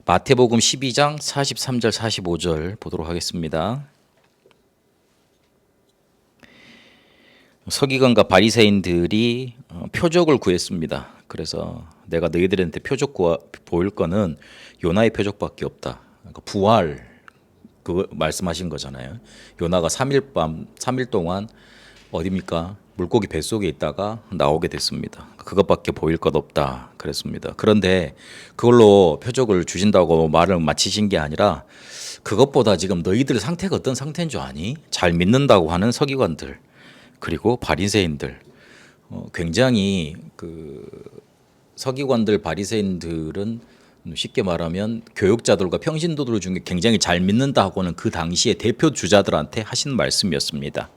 마태복음 12장 43절 45절 보도록 하겠습니다. 서기관과 바리새인들이 표적을 구했습니다. 그래서 내가 너희들한테 표적 보일 거는 요나의 표적밖에 없다. 그러니까 부활 그 말씀하신 거잖아요. 요나가 3일 동안 어디입니까? 물고기 뱃속에 있다가 나오게 됐습니다. 그것밖에 보일 것 없다 그랬습니다. 그런데 그걸로 표적을 주신다고 말을 마치신 게 아니라 그것보다 지금 너희들 상태가 어떤 상태인 줄 아니? 잘 믿는다고 하는 서기관들 그리고 바리새인들 굉장히 그 서기관들 바리새인들은 쉽게 말하면 교육자들과 평신도들 중에 굉장히 잘 믿는다고는 그 당시의 대표 주자들한테 하신 말씀이었습니다.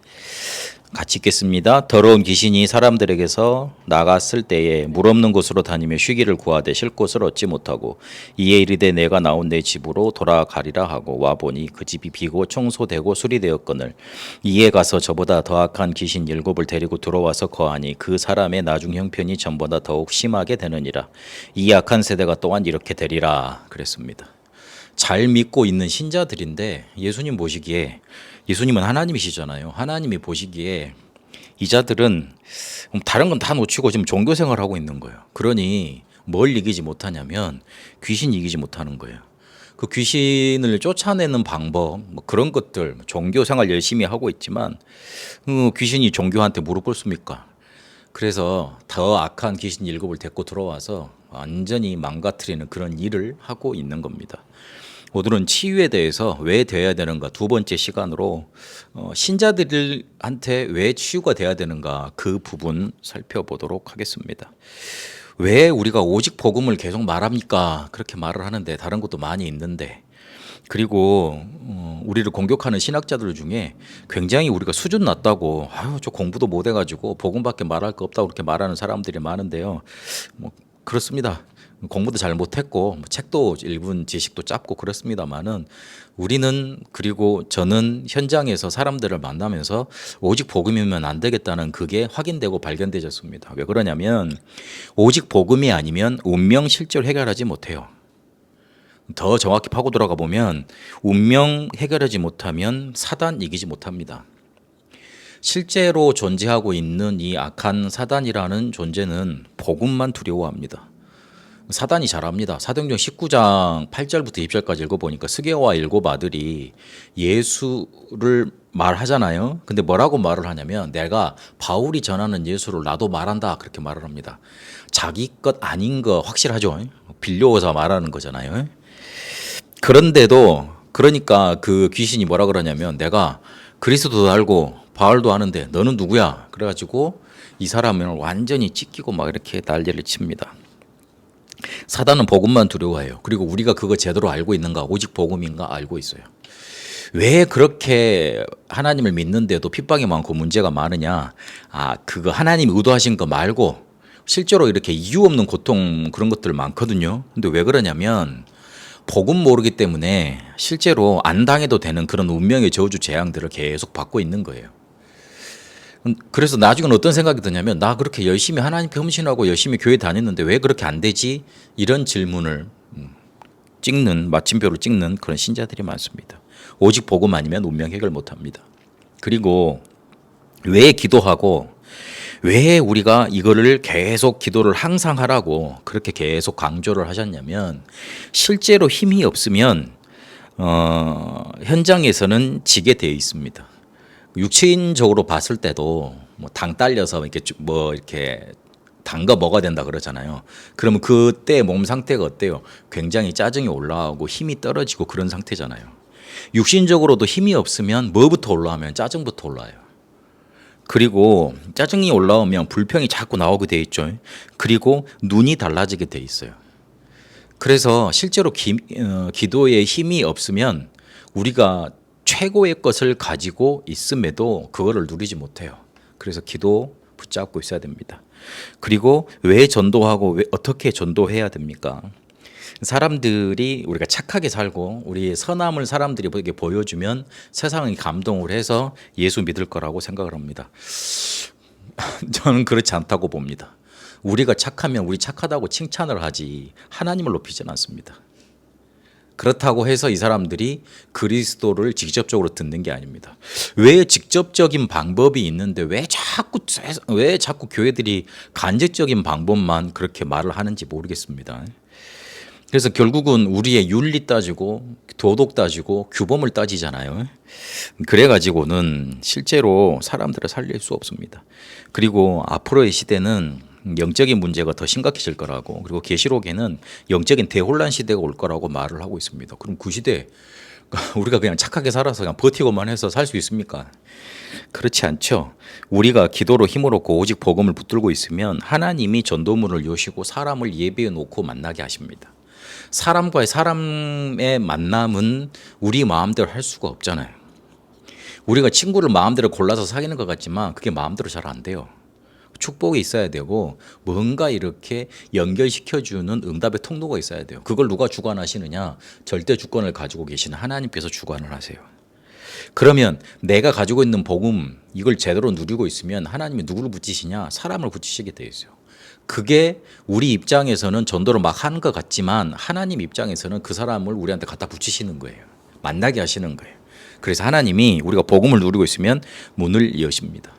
같이 읽겠습니다. 더러운 귀신이 사람들에게서 나갔을 때에 물 없는 곳으로 다니며 쉬기를 구하되 쉴 곳을 얻지 못하고 이에 이르되 내가 나온 내 집으로 돌아가리라 하고 와보니 그 집이 비고 청소되고 수리되었거늘 이에 가서 저보다 더 악한 귀신 7을 데리고 들어와서 거하니 그 사람의 나중 형편이 전보다 더욱 심하게 되느니라. 이 악한 세대가 또한 이렇게 되리라 그랬습니다. 잘 믿고 있는 신자들인데 예수님 보시기에 예수님은 하나님이시잖아요. 하나님이 보시기에 이 자들은 다른 건 다 놓치고 지금 종교 생활을 하고 있는 거예요. 그러니 뭘 이기지 못하냐면 귀신 이기지 못하는 거예요. 그 귀신을 쫓아내는 방법 뭐 그런 것들 종교 생활 열심히 하고 있지만 귀신이 종교한테 무릎 꿇습니까? 그래서 더 악한 귀신 7을 데리고 들어와서 완전히 망가뜨리는 그런 일을 하고 있는 겁니다. 오늘은 치유에 대해서 왜 돼야 되는가 두 번째 시간으로 신자들한테 왜 치유가 돼야 되는가 그 부분 살펴보도록 하겠습니다. 왜 우리가 오직 복음을 계속 말합니까? 그렇게 말을 하는데 다른 것도 많이 있는데 그리고 우리를 공격하는 신학자들 중에 굉장히 우리가 수준 낮다고 아유 저 공부도 못 해가지고 복음밖에 말할 거 없다고 그렇게 말하는 사람들이 많은데요. 뭐 그렇습니다. 공부도 잘 못했고 책도 일본 지식도 짧고 그렇습니다만은 우리는 그리고 저는 현장에서 사람들을 만나면서 오직 복음이면 안 되겠다는 그게 확인되고 발견되졌습니다. 왜 그러냐면 오직 복음이 아니면 운명 실제로 해결하지 못해요. 더 정확히 파고 들어가 보면 운명 해결하지 못하면 사단 이기지 못합니다. 실제로 존재하고 있는 이 악한 사단이라는 존재는 복음만 두려워합니다. 사단이 잘합니다. 사도행전 19장 8절부터 20절까지 읽어보니까 스게와 7 아들이 예수를 말하잖아요. 근데 뭐라고 말을 하냐면 내가 바울이 전하는 예수를 나도 말한다 그렇게 말을 합니다. 자기 것 아닌 거 확실하죠. 빌려서 말하는 거잖아요. 그런데도 그러니까 그 귀신이 뭐라 그러냐면 내가 그리스도도 알고 바울도 아는데 너는 누구야? 그래가지고 이 사람을 완전히 찢기고 막 이렇게 난리를 칩니다. 사단은 복음만 두려워해요. 그리고 우리가 그거 제대로 알고 있는가? 오직 복음인가? 알고 있어요. 왜 그렇게 하나님을 믿는데도 핍박이 많고 문제가 많으냐? 그거 하나님이 의도하신 거 말고 실제로 이렇게 이유 없는 고통 그런 것들 많거든요. 근데 왜 그러냐면 복음 모르기 때문에 실제로 안 당해도 되는 그런 운명의 저주 재앙들을 계속 받고 있는 거예요. 그래서 나중에는 어떤 생각이 드냐면 나 그렇게 열심히 하나님께 헌신하고 열심히 교회 다녔는데 왜 그렇게 안 되지? 이런 질문을 찍는 마침표를 찍는 그런 신자들이 많습니다. 오직 복음 아니면 운명 해결 못합니다. 그리고 왜 기도하고 왜 우리가 이거를 계속 기도를 항상 하라고 그렇게 계속 강조를 하셨냐면 실제로 힘이 없으면 현장에서는 지게 되어 있습니다. 육체인적으로 봤을 때도 뭐 당 딸려서 이렇게 단 거 먹어야 된다 그러잖아요. 그러면 그때 몸 상태가 어때요? 굉장히 짜증이 올라오고 힘이 떨어지고 그런 상태잖아요. 육신적으로도 힘이 없으면 뭐부터 올라오면 짜증부터 올라와요. 그리고 짜증이 올라오면 불평이 자꾸 나오게 돼 있죠. 그리고 눈이 달라지게 돼 있어요. 그래서 실제로 기도에 힘이 없으면 우리가 최고의 것을 가지고 있음에도 그거를 누리지 못해요. 그래서 기도 붙잡고 있어야 됩니다. 그리고 왜 전도하고 왜 어떻게 전도해야 됩니까? 사람들이 우리가 착하게 살고 우리의 선함을 사람들이 보여주면 세상이 감동을 해서 예수 믿을 거라고 생각을 합니다. 저는 그렇지 않다고 봅니다. 우리가 착하면 우리 착하다고 칭찬을 하지 하나님을 높이지는 않습니다. 그렇다고 해서 이 사람들이 그리스도를 직접적으로 듣는 게 아닙니다. 왜 직접적인 방법이 있는데 왜 자꾸 교회들이 간접적인 방법만 그렇게 말을 하는지 모르겠습니다. 그래서 결국은 우리의 윤리 따지고 도덕 따지고 규범을 따지잖아요. 그래가지고는 실제로 사람들을 살릴 수 없습니다. 그리고 앞으로의 시대는 영적인 문제가 더 심각해질 거라고, 그리고 계시록에는 영적인 대혼란 시대가 올 거라고 말을 하고 있습니다. 그럼 그 시대 우리가 그냥 착하게 살아서 그냥 버티고만 해서 살 수 있습니까? 그렇지 않죠. 우리가 기도로 힘을 얻고 오직 복음을 붙들고 있으면 하나님이 전도문을 여시고 사람을 예비해 놓고 만나게 하십니다. 사람과의 사람의 만남은 우리 마음대로 할 수가 없잖아요. 우리가 친구를 마음대로 골라서 사귀는 것 같지만 그게 마음대로 잘 안 돼요. 축복이 있어야 되고 뭔가 이렇게 연결시켜주는 응답의 통로가 있어야 돼요. 그걸 누가 주관하시느냐? 절대 주권을 가지고 계시는 하나님께서 주관을 하세요. 그러면 내가 가지고 있는 복음 이걸 제대로 누리고 있으면 하나님이 누구를 붙이시냐? 사람을 붙이시게 돼 있어요. 그게 우리 입장에서는 전도를 막 하는 것 같지만 하나님 입장에서는 그 사람을 우리한테 갖다 붙이시는 거예요. 만나게 하시는 거예요. 그래서 하나님이 우리가 복음을 누리고 있으면 문을 여십니다.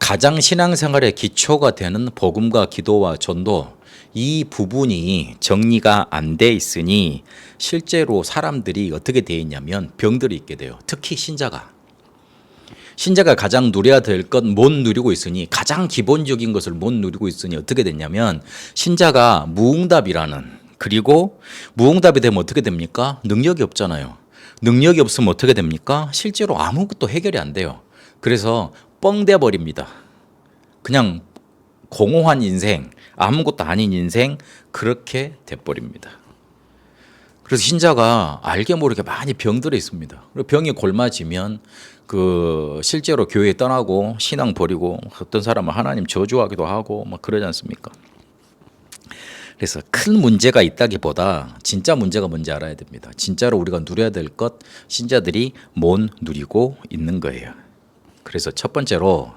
가장 신앙생활의 기초가 되는 복음과 기도와 전도, 이 부분이 정리가 안 돼 있으니 실제로 사람들이 어떻게 돼 있냐면 병들이 있게 돼요. 특히 신자가 가장 누려야 될 것 못 누리고 있으니, 가장 기본적인 것을 못 누리고 있으니 어떻게 됐냐면 신자가 무응답이라는, 그리고 무응답이 되면 어떻게 됩니까? 능력이 없잖아요. 능력이 없으면 어떻게 됩니까? 실제로 아무것도 해결이 안 돼요. 그래서 뻥돼 버립니다. 그냥 공허한 인생, 아무것도 아닌 인생, 그렇게 돼버립니다. 그래서 신자가 알게 모르게 많이 병들어 있습니다. 그리고 병이 골마지면 실제로 교회 떠나고 신앙 버리고, 어떤 사람은 하나님 저주하기도 하고 막 그러지 않습니까? 그래서 큰 문제가 있다기보다 진짜 문제가 뭔지 알아야 됩니다. 진짜로 우리가 누려야 될 것, 신자들이 못 누리고 있는 거예요. 그래서 첫 번째로,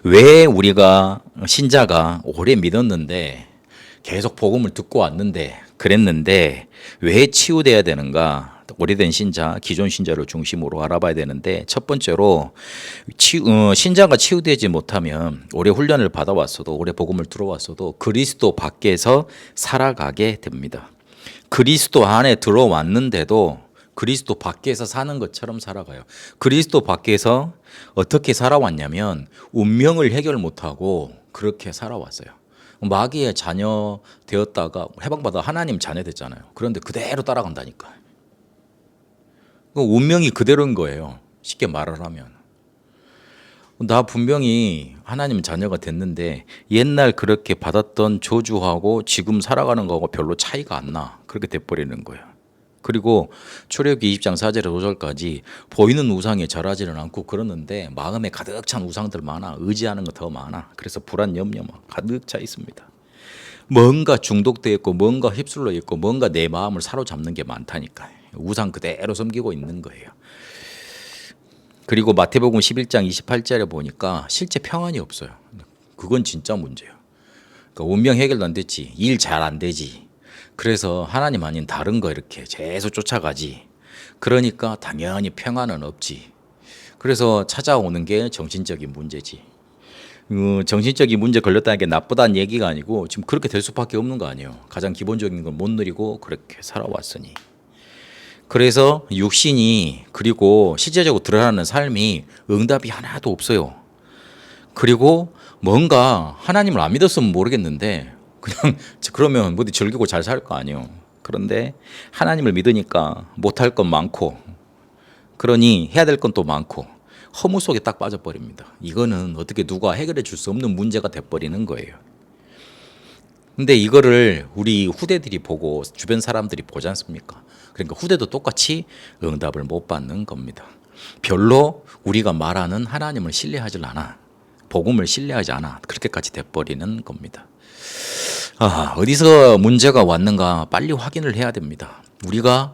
왜 우리가 신자가 오래 믿었는데 계속 복음을 듣고 왔는데 그랬는데 왜 치유돼야 되는가? 오래된 신자, 기존 신자를 중심으로 알아봐야 되는데, 첫 번째로 신자가 치유되지 못하면 오래 훈련을 받아왔어도, 오래 복음을 들어왔어도 그리스도 밖에서 살아가게 됩니다. 그리스도 안에 들어왔는데도 그리스도 밖에서 사는 것처럼 살아가요. 그리스도 밖에서 어떻게 살아왔냐면 운명을 해결 못하고 그렇게 살아왔어요. 마귀의 자녀 되었다가 해방받아 하나님 자녀 됐잖아요. 그런데 그대로 따라간다니까. 운명이 그대로인 거예요. 쉽게 말을 하면. 나 분명히 하나님 자녀가 됐는데 옛날 그렇게 받았던 저주하고 지금 살아가는 거하고 별로 차이가 안 나. 그렇게 돼버리는 거예요. 그리고 출애굽기 20장 4절에서 5절까지 보이는 우상에 절하지는 않고 그러는데 마음에 가득 찬 우상들 많아. 의지하는 거 더 많아. 그래서 불안, 염려 가득 차 있습니다. 뭔가 중독되어 있고 뭔가 휩쓸려 있고 뭔가 내 마음을 사로잡는 게 많다니까요. 우상 그대로 섬기고 있는 거예요. 그리고 마태복음 11장 28절에 보니까 실제 평안이 없어요. 그건 진짜 문제예요. 그러니까 운명 해결도 안 됐지, 일 잘 안 되지, 그래서 하나님 아닌 다른 거 이렇게 계속 쫓아가지. 그러니까 당연히 평안은 없지. 그래서 찾아오는 게 정신적인 문제지. 정신적인 문제 걸렸다는 게 나쁘다는 얘기가 아니고 지금 그렇게 될 수밖에 없는 거 아니에요. 가장 기본적인 걸 못 누리고 그렇게 살아왔으니. 그래서 육신이, 그리고 실제적으로 드러나는 삶이 응답이 하나도 없어요. 그리고 뭔가 하나님을 안 믿었으면 모르겠는데 그냥 그러면 어디 즐기고 잘 살 거 아니에요. 그런데 하나님을 믿으니까 못할 건 많고, 그러니 해야 될 건 또 많고, 허무 속에 딱 빠져버립니다. 이거는 어떻게 누가 해결해 줄 수 없는 문제가 돼버리는 거예요. 근데 이거를 우리 후대들이 보고 주변 사람들이 보지 않습니까? 그러니까 후대도 똑같이 응답을 못 받는 겁니다. 별로 우리가 말하는 하나님을 신뢰하지 않아. 복음을 신뢰하지 않아. 그렇게까지 돼버리는 겁니다. 어디서 문제가 왔는가 빨리 확인을 해야 됩니다. 우리가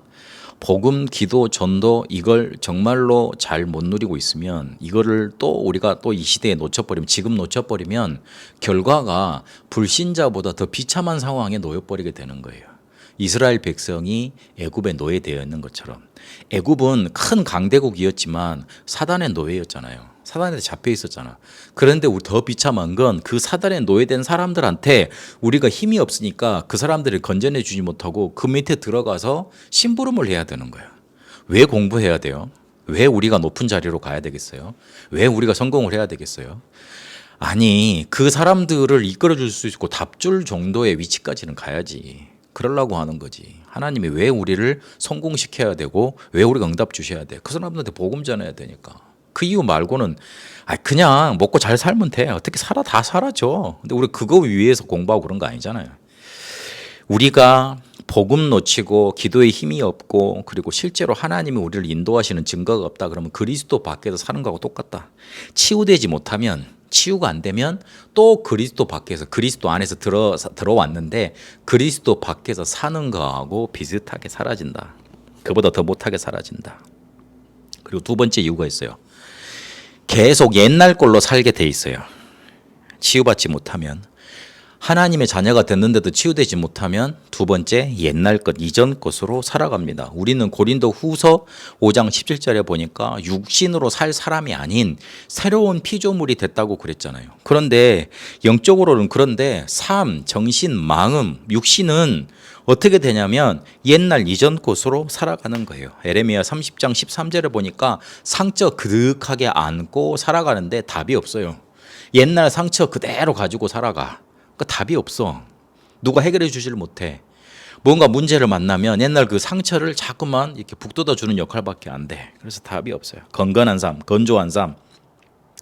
복음, 기도, 전도 이걸 정말로 잘 못 누리고 있으면, 이거를 또 우리가 또 이 시대에 놓쳐버리면, 지금 놓쳐버리면 결과가 불신자보다 더 비참한 상황에 놓여버리게 되는 거예요. 이스라엘 백성이 애굽에 노예되어 있는 것처럼 애굽은 큰 강대국이었지만 사단의 노예였잖아요. 사단한테 잡혀 있었잖아. 그런데 우리 더 비참한 건 그 사단에 노예된 사람들한테 우리가 힘이 없으니까 그 사람들을 건져내 주지 못하고 그 밑에 들어가서 심부름을 해야 되는 거야. 왜 공부해야 돼요? 왜 우리가 높은 자리로 가야 되겠어요? 왜 우리가 성공을 해야 되겠어요? 아니, 그 사람들을 이끌어 줄 수 있고 답줄 정도의 위치까지는 가야지. 그러려고 하는 거지. 하나님이 왜 우리를 성공시켜야 되고 왜 우리가 응답 주셔야 돼? 그 사람들한테 복음 전해야 되니까. 그 이유 말고는 그냥 먹고 잘 살면 돼. 어떻게 살아? 다 살아죠. 근데 우리 그거 위해서 공부하고 그런 거 아니잖아요. 우리가 복음 놓치고 기도에 힘이 없고 그리고 실제로 하나님이 우리를 인도하시는 증거가 없다 그러면 그리스도 밖에서 사는 거하고 똑같다. 치유되지 못하면 치유가 안 되면 또 그리스도 밖에서 그리스도 안에서 들어왔는데 그리스도 밖에서 사는 거하고 비슷하게 사라진다. 그보다 더 못하게 사라진다. 그리고 두 번째 이유가 있어요. 계속 옛날 꼴로 살게 돼 있어요. 치유받지 못하면. 하나님의 자녀가 됐는데도 치유되지 못하면 두 번째 옛날 것 이전 것으로 살아갑니다. 우리는 고린도 후서 5장 17절에 보니까 육신으로 살 사람이 아닌 새로운 피조물이 됐다고 그랬잖아요. 그런데 영적으로는 그런데 삶, 정신, 마음, 육신은 어떻게 되냐면 옛날 이전 것으로 살아가는 거예요. 에레미야 30장 13절에 보니까 상처 그득하게 안고 살아가는데 답이 없어요. 옛날 상처 그대로 가지고 살아가. 그러니까 답이 없어. 누가 해결해 주지를 못해. 뭔가 문제를 만나면 옛날 그 상처를 자꾸만 이렇게 북돋아 주는 역할밖에 안 돼. 그래서 답이 없어요. 건강한 삶, 건조한 삶,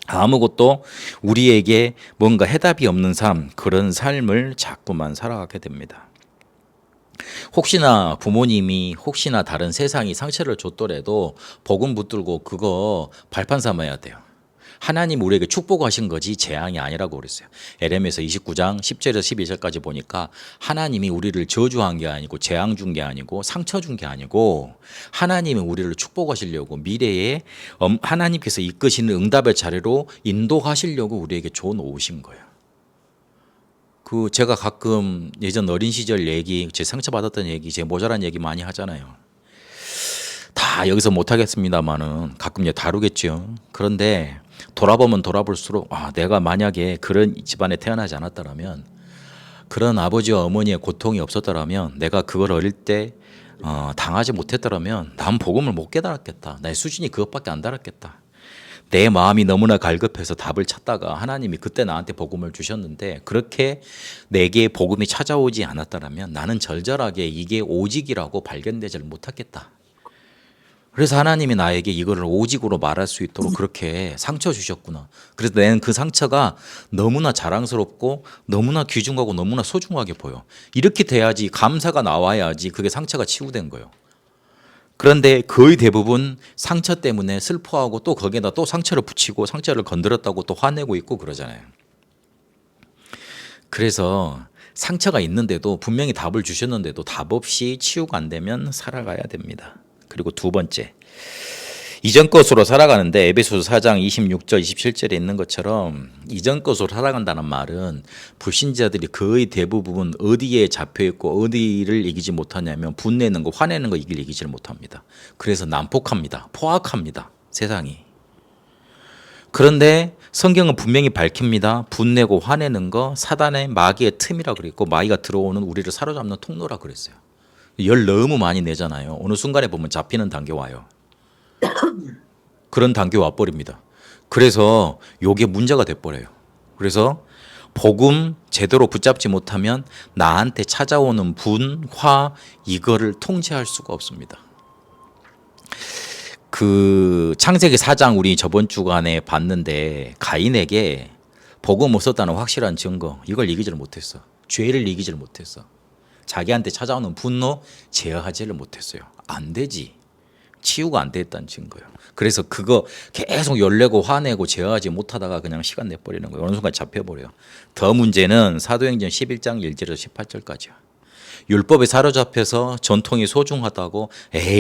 아무것도 우리에게 뭔가 해답이 없는 삶, 그런 삶을 자꾸만 살아가게 됩니다. 혹시나 부모님이 혹시나 다른 세상이 상처를 줬더라도 복음 붙들고 그거 발판 삼아야 돼요. 하나님 우리에게 축복하신 거지 재앙이 아니라고 그랬어요. 에레미야서 29장 10절에서 12절까지 보니까 하나님이 우리를 저주한 게 아니고 재앙 준 게 아니고 상처 준 게 아니고 하나님이 우리를 축복하시려고 미래에 하나님께서 이끄시는 응답의 자리로 인도하시려고 우리에게 줘 놓으신 거예요. 그 제가 가끔 예전 어린 시절 얘기, 제 상처받았던 얘기, 제 모자란 얘기 많이 하잖아요. 다 여기서 못 하겠습니다만은 가끔 다루겠죠. 그런데 돌아보면 돌아볼수록 내가 만약에 그런 집안에 태어나지 않았더라면 그런 아버지와 어머니의 고통이 없었더라면 내가 그걸 어릴 때 당하지 못했더라면 난 복음을 못 깨달았겠다. 나의 수준이 그것밖에 안 달았겠다. 내 마음이 너무나 갈급해서 답을 찾다가 하나님이 그때 나한테 복음을 주셨는데 그렇게 내게 복음이 찾아오지 않았더라면 나는 절절하게 이게 오직이라고 발견되지를 못하겠다. 그래서 하나님이 나에게 이거를 오직으로 말할 수 있도록 그렇게 상처 주셨구나. 그래서 나는 그 상처가 너무나 자랑스럽고 너무나 귀중하고 너무나 소중하게 보여. 이렇게 돼야지 감사가 나와야지 그게 상처가 치유된 거예요. 그런데 거의 대부분 상처 때문에 슬퍼하고 또 거기에다 또 상처를 붙이고 상처를 건드렸다고 또 화내고 있고 그러잖아요. 그래서 상처가 있는데도 분명히 답을 주셨는데도 답 없이 치유가 안 되면 살아가야 됩니다. 그리고 두 번째, 이전 것으로 살아가는데 에베소서 4장 26절 27절에 있는 것처럼 이전 것으로 살아간다는 말은 불신자들이 거의 대부분 어디에 잡혀있고 어디를 이기지 못하냐면 분내는 거 화내는 거 이기지를 못합니다. 그래서 난폭합니다. 포악합니다. 세상이. 그런데 성경은 분명히 밝힙니다. 분내고 화내는 거 사단의 마귀의 틈이라 그랬고 마귀가 들어오는 우리를 사로잡는 통로라 그랬어요. 열 너무 많이 내잖아요. 어느 순간에 보면 잡히는 단계 와요. 그런 단계 와버립니다. 그래서 이게 문제가 돼버려요. 그래서 복음 제대로 붙잡지 못하면 나한테 찾아오는 분, 화 이거를 통제할 수가 없습니다. 그 창세기 4장 우리 저번 주간에 봤는데 가인에게 복음 없었다는 확실한 증거 이걸 이기지를 못했어. 죄를 이기지를 못했어. 자기한테 찾아오는 분노 제어하지를 못했어요. 안 되지. 치유가 안 됐다는 증거예요. 그래서 그거 계속 열내고 화내고 제어하지 못하다가 그냥 시간 내버리는 거예요. 어느 순간 잡혀버려요. 더 문제는 사도행전 11장 1절에서 18절까지요. 율법에 사로잡혀서 전통이 소중하다고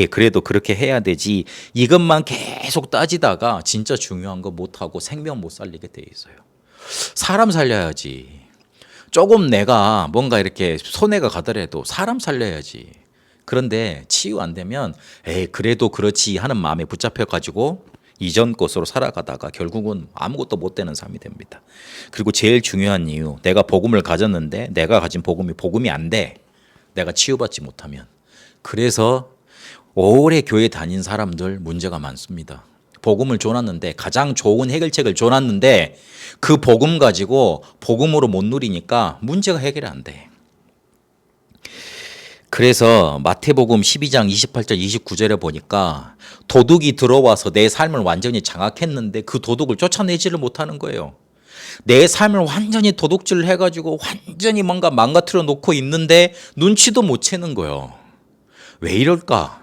그래도 그렇게 해야 되지 이것만 계속 따지다가 진짜 중요한 거 못하고 생명 못 살리게 돼 있어요. 사람 살려야지. 조금 내가 뭔가 이렇게 손해가 가더라도 사람 살려야지. 그런데 치유 안 되면 에이 그래도 그렇지 하는 마음에 붙잡혀 가지고 이전 것으로 살아가다가 결국은 아무것도 못 되는 삶이 됩니다. 그리고 제일 중요한 이유, 내가 복음을 가졌는데 내가 가진 복음이 안 돼. 내가 치유받지 못하면. 그래서 오래 교회 다닌 사람들 문제가 많습니다. 복음을 줘놨는데 가장 좋은 해결책을 줘놨는데 그 복음 가지고 복음으로 못 누리니까 문제가 해결이 안 돼. 그래서 마태복음 12장 28절 29절에 보니까 도둑이 들어와서 내 삶을 완전히 장악했는데 그 도둑을 쫓아내지를 못하는 거예요. 내 삶을 완전히 도둑질을 해가지고 완전히 뭔가 망가뜨려 놓고 있는데 눈치도 못 채는 거예요. 왜 이럴까?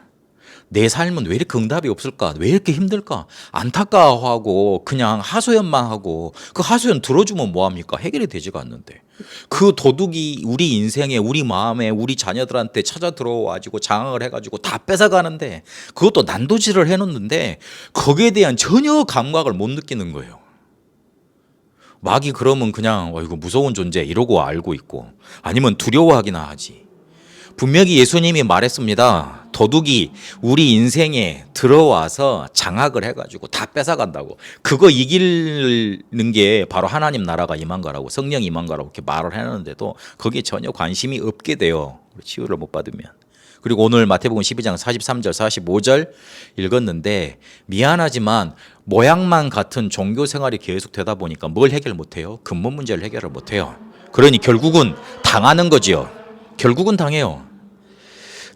내 삶은 왜 이렇게 응답이 없을까? 왜 이렇게 힘들까? 안타까워하고 그냥 하소연만 하고 그 하소연 들어주면 뭐합니까? 해결이 되지가 않는데 그 도둑이 우리 인생에 우리 마음에 우리 자녀들한테 찾아 들어와가지고 장악을 해가지고 다 뺏어가는데 그것도 난도질을 해놓는데 거기에 대한 전혀 감각을 못 느끼는 거예요. 마귀 그러면 그냥 이거 무서운 존재 이러고 알고 있고 아니면 두려워하기나 하지. 분명히 예수님이 말했습니다. 도둑이 우리 인생에 들어와서 장악을 해가지고 다 뺏어간다고. 그거 이기는 게 바로 하나님 나라가 임한 거라고, 성령이 임한 거라고 이렇게 말을 해놨는데도 거기에 전혀 관심이 없게 돼요. 치유를 못 받으면. 그리고 오늘 마태복음 12장 43절 45절 읽었는데 미안하지만 모양만 같은 종교 생활이 계속 되다 보니까 뭘 해결 못해요? 근본 문제를 해결을 못해요. 그러니 결국은 당하는 거지요. 결국은 당해요.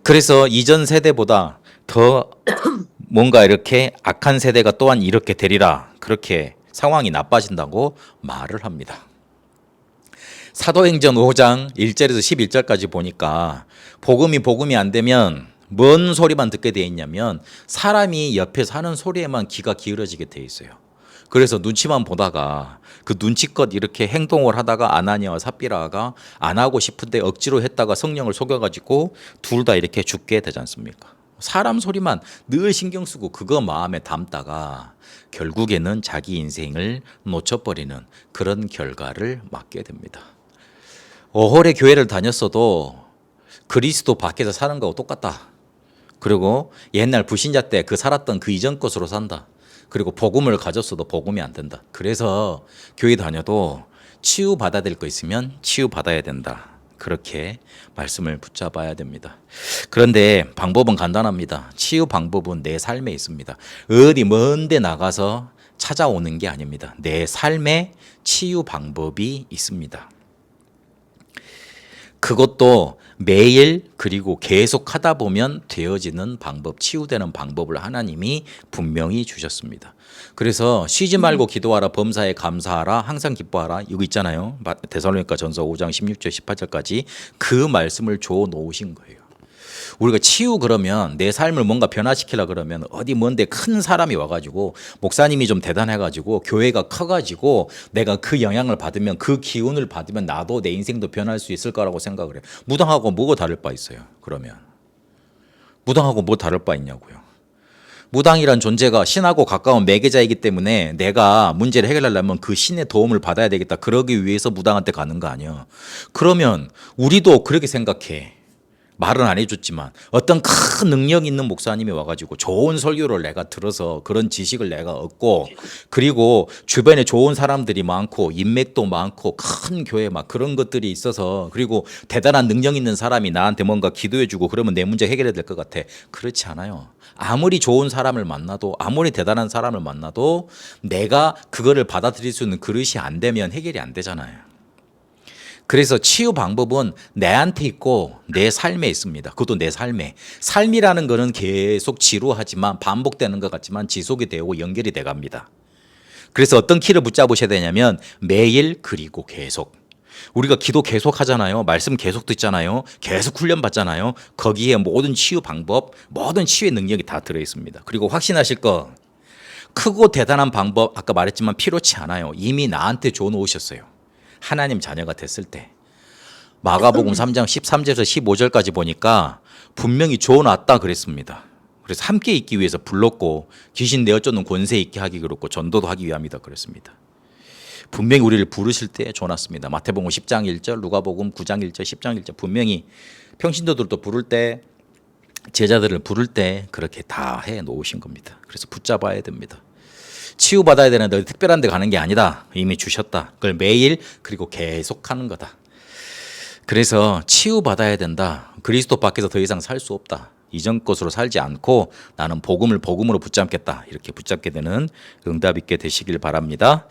그래서 이전 세대보다 더 뭔가 이렇게 악한 세대가 또한 이렇게 되리라. 그렇게 상황이 나빠진다고 말을 합니다. 사도행전 5장 1절에서 11절까지 보니까 복음이 안 되면 뭔 소리만 듣게 돼 있냐면 사람이 옆에서 하는 소리에만 귀가 기울어지게 돼 있어요. 그래서 눈치만 보다가 그 눈치껏 이렇게 행동을 하다가 아나니아와 삽비라가 안 하고 싶은데 억지로 했다가 성령을 속여가지고 둘 다 이렇게 죽게 되지 않습니까? 사람 소리만 늘 신경 쓰고 그거 마음에 담다가 결국에는 자기 인생을 놓쳐버리는 그런 결과를 맞게 됩니다. 오래 교회를 다녔어도 그리스도 밖에서 사는 거하고 똑같다. 그리고 옛날 불신자 때 그 살았던 그 이전 것으로 산다. 그리고 복음을 가졌어도 복음이 안 된다. 그래서 교회 다녀도 치유받아야 될 거 있으면 치유받아야 된다. 그렇게 말씀을 붙잡아야 됩니다. 그런데 방법은 간단합니다. 치유 방법은 내 삶에 있습니다. 어디 먼 데 나가서 찾아오는 게 아닙니다. 내 삶에 치유 방법이 있습니다. 그것도 매일 그리고 계속 하다 보면 되어지는 방법, 치유되는 방법을 하나님이 분명히 주셨습니다. 그래서 쉬지 말고 기도하라, 범사에 감사하라, 항상 기뻐하라 이거 있잖아요. 데살로니가 전서 5장 16절 18절까지 그 말씀을 줘 놓으신 거예요. 우리가 치유 그러면 내 삶을 뭔가 변화시키려 그러면 어디 먼데 큰 사람이 와가지고 목사님이 좀 대단해가지고 교회가 커가지고 내가 그 영향을 받으면 그 기운을 받으면 나도 내 인생도 변할 수 있을 거라고 생각을 해요. 무당하고 뭐가 다를 바 있어요? 그러면 무당하고 뭐 다를 바 있냐고요. 무당이란 존재가 신하고 가까운 매개자이기 때문에 내가 문제를 해결하려면 그 신의 도움을 받아야 되겠다. 그러기 위해서 무당한테 가는 거 아니야. 그러면 우리도 그렇게 생각해. 말은 안 해줬지만 어떤 큰 능력 있는 목사님이 와가지고 좋은 설교를 내가 들어서 그런 지식을 내가 얻고 그리고 주변에 좋은 사람들이 많고 인맥도 많고 큰 교회 막 그런 것들이 있어서 그리고 대단한 능력 있는 사람이 나한테 뭔가 기도해주고 그러면 내 문제 해결해야 될 것 같아. 그렇지 않아요. 아무리 좋은 사람을 만나도 아무리 대단한 사람을 만나도 내가 그거를 받아들일 수 있는 그릇이 안 되면 해결이 안 되잖아요. 그래서 치유 방법은 내한테 있고 내 삶에 있습니다. 그것도 내 삶에. 삶이라는 거는 계속 지루하지만 반복되는 것 같지만 지속이 되고 연결이 돼 갑니다. 그래서 어떤 키를 붙잡으셔야 되냐면 매일 그리고 계속. 우리가 기도 계속 하잖아요. 말씀 계속 듣잖아요. 계속 훈련 받잖아요. 거기에 모든 치유 방법, 모든 치유의 능력이 다 들어 있습니다. 그리고 확신하실 거 크고 대단한 방법 아까 말했지만 필요치 않아요. 이미 나한테 줘 놓으셨어요. 하나님 자녀가 됐을 때 마가복음 3장 13절에서 15절까지 보니까 분명히 줘놨다 그랬습니다. 그래서 함께 있기 위해서 불렀고 귀신 내어쫓는 권세 있게 하기 그렇고 전도도 하기 위함이다 그랬습니다. 분명히 우리를 부르실 때 줘놨습니다. 마태복음 10장 1절, 누가복음 9장 1절, 10장 1절 분명히 평신도들도 부를 때 제자들을 부를 때 그렇게 다 해 놓으신 겁니다. 그래서 붙잡아야 됩니다. 치유받아야 되는데 특별한 데 가는 게 아니다. 이미 주셨다. 그걸 매일 그리고 계속 하는 거다. 그래서 치유받아야 된다. 그리스도 밖에서 더 이상 살 수 없다. 이전 것으로 살지 않고 나는 복음을 복음으로 붙잡겠다. 이렇게 붙잡게 되는 응답 있게 되시길 바랍니다.